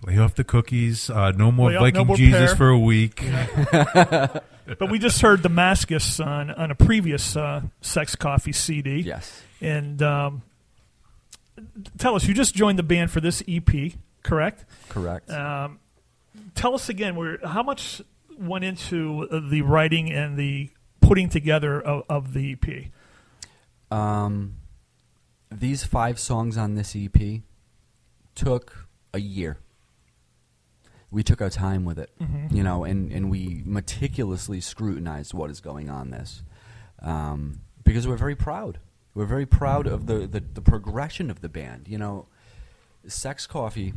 Lay off the cookies. No more no Viking more Jesus pear. for a week. But we just heard Damascus on a previous Sex Coffee CD. Yes. And tell us, you just joined the band for this EP, correct? Correct. Tell us again, how much went into the writing and the putting together of the EP? These 5 songs on this EP took a year. We took our time with it, you know, and we meticulously scrutinized what is going on this, because we're very proud. We're very proud of the progression of the band. You know, Sex Coffee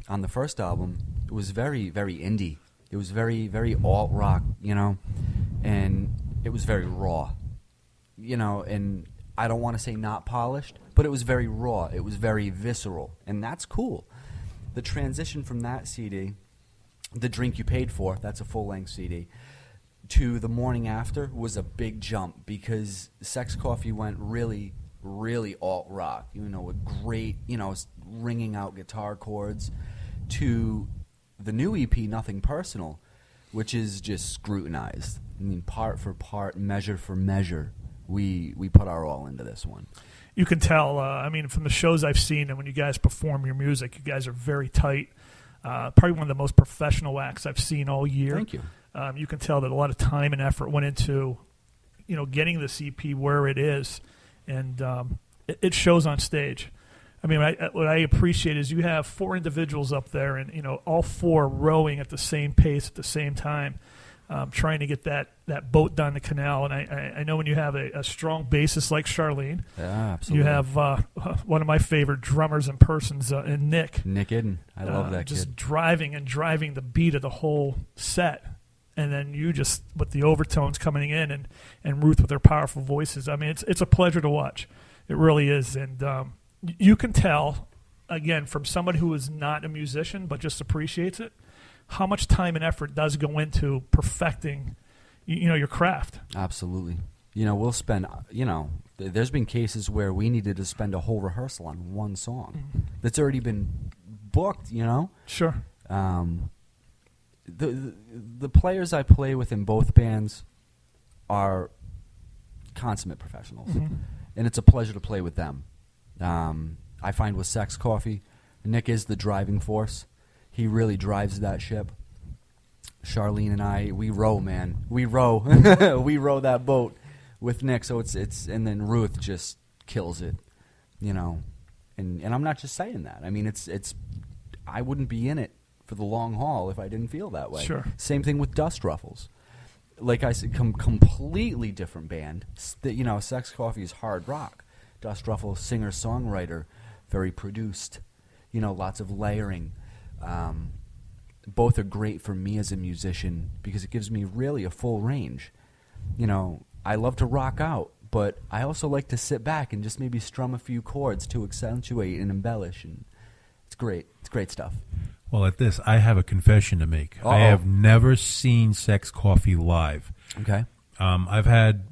on the first album was very, very indie. It was very, very alt rock, you know, and it was very raw, you know, and I don't want to say not polished, but it was very raw. It was very visceral, and that's cool. The transition from that CD, The Drink You Paid For, that's a full-length CD, to The Morning After was a big jump because Sex Coffee went really, really alt-rock, you know, with great, you know, ringing out guitar chords, to the new EP, Nothing Personal, which is just scrutinized. I mean, part for part, measure for measure, we put our all into this one. You can tell, I mean, from the shows I've seen and when you guys perform your music, you guys are very tight. Probably one of the most professional acts I've seen all year. Thank you. You can tell that a lot of time and effort went into, you know, getting this EP where it is, and it shows on stage. I mean, what I appreciate is you have 4 individuals up there, and you know, all 4 rowing at the same pace at the same time, trying to get that boat down the canal. And I know when you have a strong bassist like Charlene, Yeah, absolutely. you have one of my favorite drummers in persons, in Nick. Nick Idden. I love that just kid. driving the beat of the whole set. And then you just, with the overtones coming in, and Ruth with her powerful voices. I mean, it's a pleasure to watch. It really is. And you can tell, again, from someone who is not a musician but just appreciates it, how much time and effort does go into perfecting, you know, your craft. Absolutely. You know, we'll spend, you know, there's been cases where we needed to spend a whole rehearsal on one song that's already been booked, you know? Sure. The players I play with in both bands are consummate professionals, and it's a pleasure to play with them. I find with Sex Coffee, Nick is the driving force. He really drives that ship. Charlene and I, we row, man. We row. We row that boat with Nick. So it's and then Ruth just kills it, you know. And I'm not just saying that. I mean, it's I wouldn't be in it for the long haul if I didn't feel that way. Sure. Same thing with Dust Ruffles. Like I said, completely different band. You know, Sex Coffee is hard rock. Dust Ruffles, singer-songwriter, very produced. You know, lots of layering. Both are great for me as a musician because it gives me really a full range. You know, I love to rock out, but I also like to sit back and just maybe strum a few chords to accentuate and embellish, and it's great. It's great stuff. Well, at this, I have a confession to make. Uh-oh. I have never seen Sex Coffee live. Okay. I've had,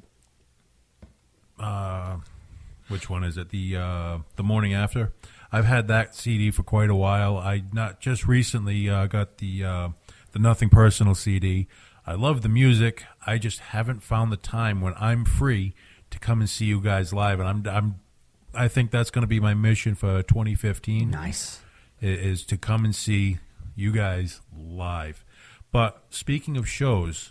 which one is it? The Morning After. I've had that CD for quite a while. I not just recently got the Nothing Personal CD. I love the music. I just haven't found the time when I'm free to come and see you guys live, and I think that's going to be my mission for 2015. Nice. Is to come and see you guys live. But speaking of shows,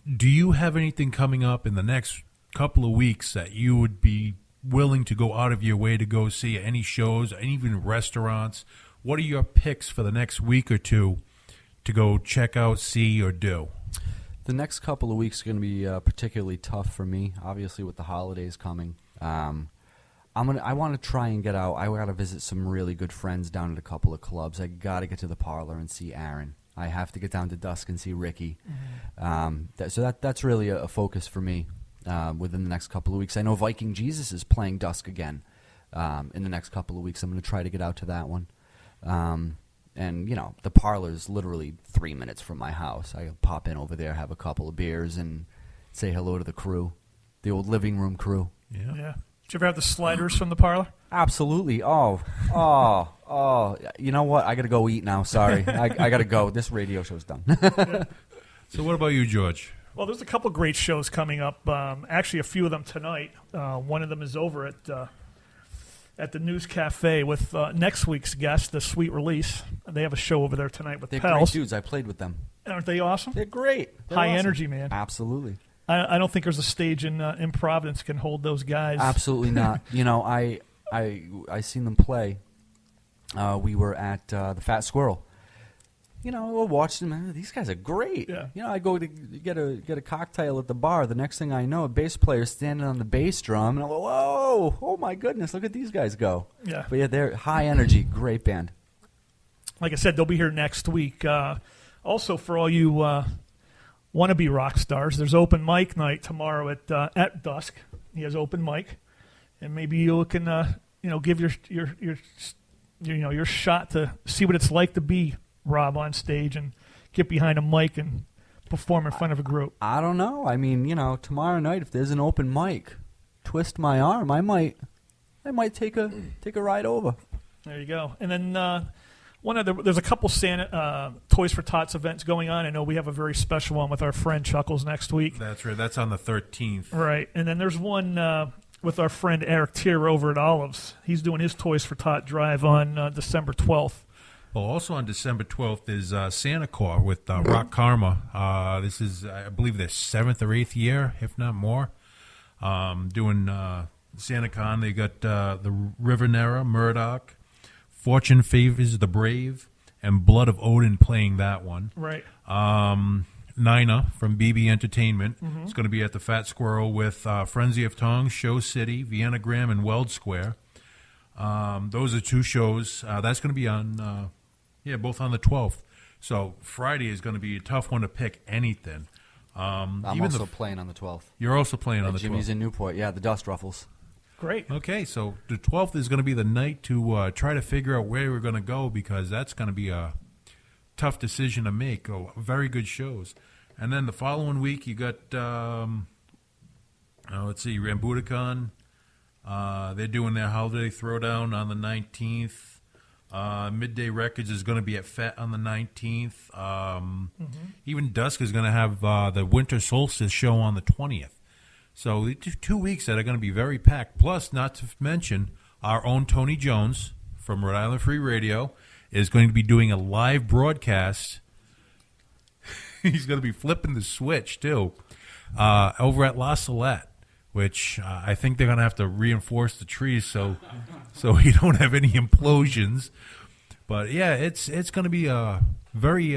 do you have anything coming up in the next couple of weeks that you would be willing to go out of your way to go see? Any shows, and even restaurants? What are your picks for the next week or two to go check out, see, or do? The next couple of weeks are going to be particularly tough for me, obviously with the holidays coming. I want to try and get out. I got to visit some really good friends down at a couple of clubs. I got to get to the Parlor and see Aaron. I have to get down to Dusk and see Ricky. So that's really a focus for me within the next couple of weeks. I know Viking Jesus is playing Dusk again in the next couple of weeks. I'm going to try to get out to that one. And, you know, the Parlor is literally 3 minutes from my house. I pop in over there, have a couple of beers, and say hello to the crew, the old living room crew. Yeah. Did you ever have the sliders from the parlor? Absolutely. Oh. You know what? I got to go eat now. Sorry. I got to go. This radio show's done. So what about you, George? Well, there's a couple great shows coming up. Actually, a few of them tonight. One of them is over at the News Cafe with next week's guest, the Sweet Release. They have a show over there tonight with They're Pels. great dudes. I played with them. Aren't they awesome? They're great. They're High awesome. energy, man. Absolutely. I don't think there's a stage in Providence can hold those guys. Absolutely not. You know, I seen them play. We were at the Fat Squirrel. You know, I watched them. Man, these guys are great. Yeah. You know, I go to get a cocktail at the bar. The next thing I know, a bass player standing on the bass drum, and I'm like, whoa! Oh my goodness! Look at these guys go. Yeah. But yeah, they're high energy, great band. Like I said, they'll be here next week. Also, for all you wannabe rock stars, there's open mic night tomorrow at dusk. He has open mic, and maybe you can give your shot to see what it's like to be Rob on stage and get behind a mic and perform in front of a group. I don't know. I mean, tomorrow night if there's an open mic, twist my arm. I might take a ride over. There you go. And then there's a couple Santa Toys for Tots events going on. I know we have a very special one with our friend Chuckles next week. That's right. That's on the 13th. Right. And then there's one with our friend Eric Tier over at Olives. He's doing his Toys for Tot drive on December 12th. Well, also on December 12th is Santa Core with Rock Karma. This is, I believe, their 7th or 8th year, if not more, doing Santa Con. They got the Rivernera, Murdoch, Fortune Favors the Brave, and Blood of Odin playing that one. Right. Nina from BB Entertainment is going to be at the Fat Squirrel with Frenzy of Tongues, Show City, Vienna Graham, and Weld Square. Those are two shows. That's going to be on... both on the 12th. So Friday is going to be a tough one to pick anything. I'm also playing on the 12th. You're also playing on the 12th. Jimmy's in Newport. Yeah, the Dust Ruffles. Great. Okay, so the 12th is going to be the night to try to figure out where we're going to go because that's going to be a tough decision to make. Oh, very good shows. And then the following week you got, let's see, Rambuticon. They're doing their holiday throwdown on the 19th. Midday Records is going to be at FET on the 19th. Even Dusk is going to have the Winter Solstice show on the 20th. So 2 weeks that are going to be very packed. Plus, not to mention, our own Tony Jones from Rhode Island Free Radio is going to be doing a live broadcast. He's going to be flipping the switch, too, over at La Salette. Which I think they're going to have to reinforce the trees so you don't have any implosions. But, yeah, it's going to be a very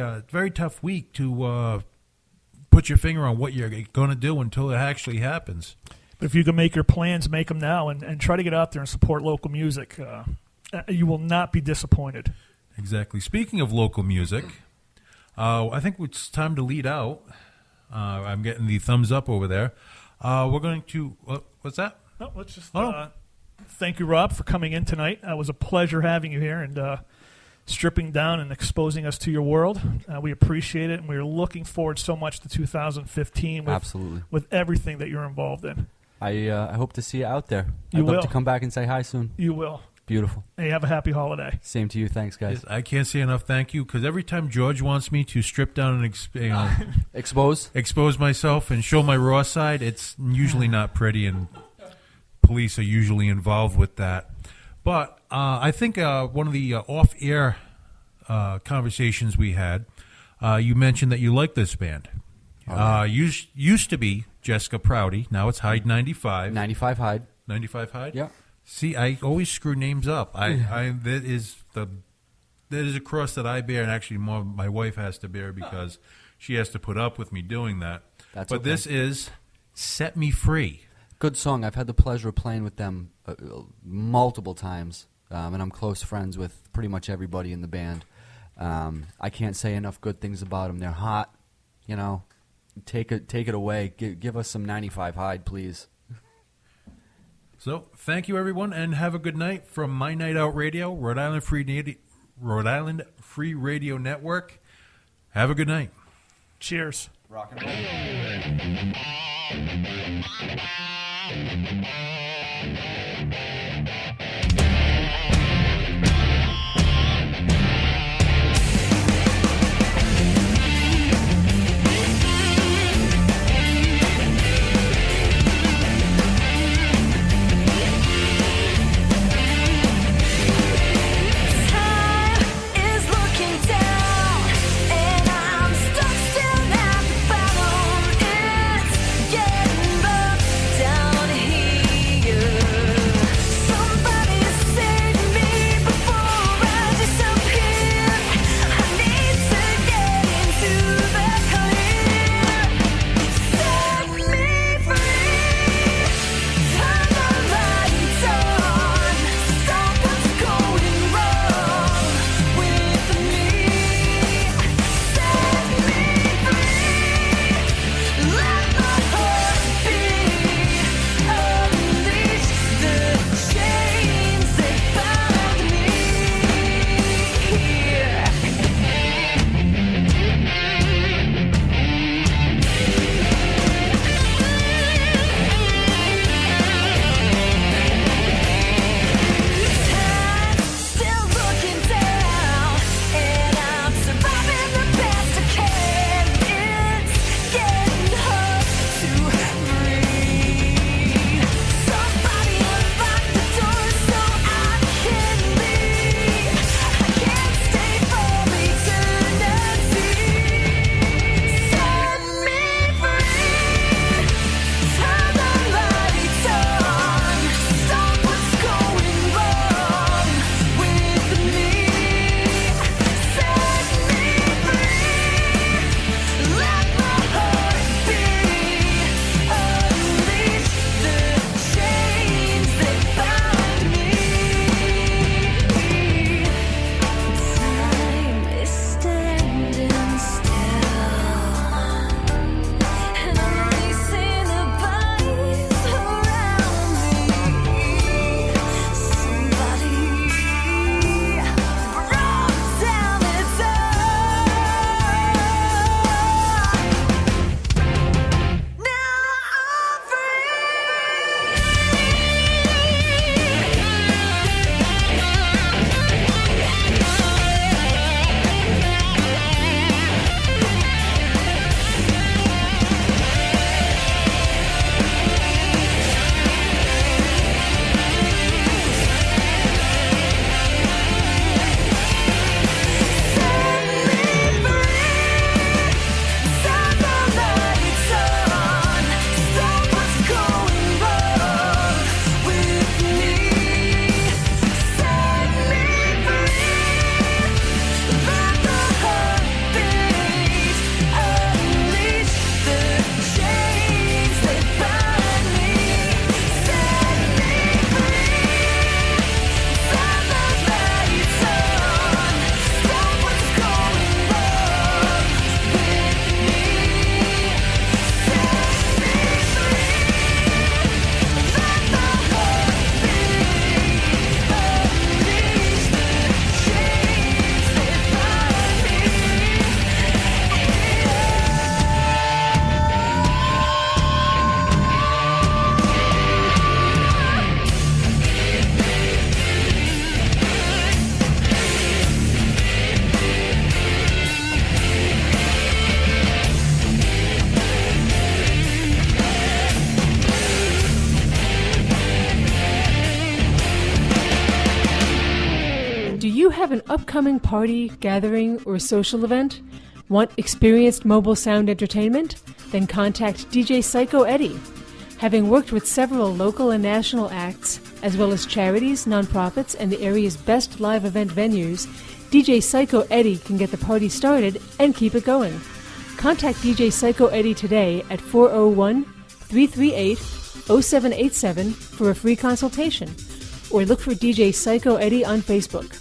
tough week to put your finger on what you're going to do until it actually happens. But if you can make your plans, make them now and try to get out there and support local music. You will not be disappointed. Exactly. Speaking of local music, I think it's time to lead out. I'm getting the thumbs up over there. We're going to what's that? No, let's just thank you, Rob, for coming in tonight. It was a pleasure having you here and stripping down and exposing us to your world. We appreciate it, and we're looking forward so much to 2015 Absolutely. With everything that you're involved in. I hope to see you out there. I'd love to come back and say hi soon. You will. Beautiful. Hey, have a happy holiday. Same to you. Thanks, guys. I can't say enough thank you because every time George wants me to strip down and expose myself and show my raw side, it's usually not pretty, and police are usually involved with that. But I think one of the off-air conversations we had, you mentioned that you like this band. Used to be Jessica Prouty. Now it's Hyde 95. 95 Hyde. 95 Hyde? Yeah. See, I always screw names up. That is a cross that I bear, and actually more my wife has to bear because she has to put up with me doing that. But okay. This is Set Me Free. Good song. I've had the pleasure of playing with them multiple times, and I'm close friends with pretty much everybody in the band. I can't say enough good things about them. They're hot. Take it away. Give us some 95 Hyde, please. So, thank you, everyone, and have a good night from MyNightOut Radio, Rhode Island Free Radio Network. Have a good night. Cheers. Rock and roll. upcoming party, gathering, or social event? Want experienced mobile sound entertainment? Then contact DJ Psycho Eddie. Having worked with several local and national acts, as well as charities, nonprofits, and the area's best live event venues, DJ Psycho Eddie can get the party started and keep it going. Contact DJ Psycho Eddie today at 401-338-0787 for a free consultation, or look for DJ Psycho Eddie on Facebook.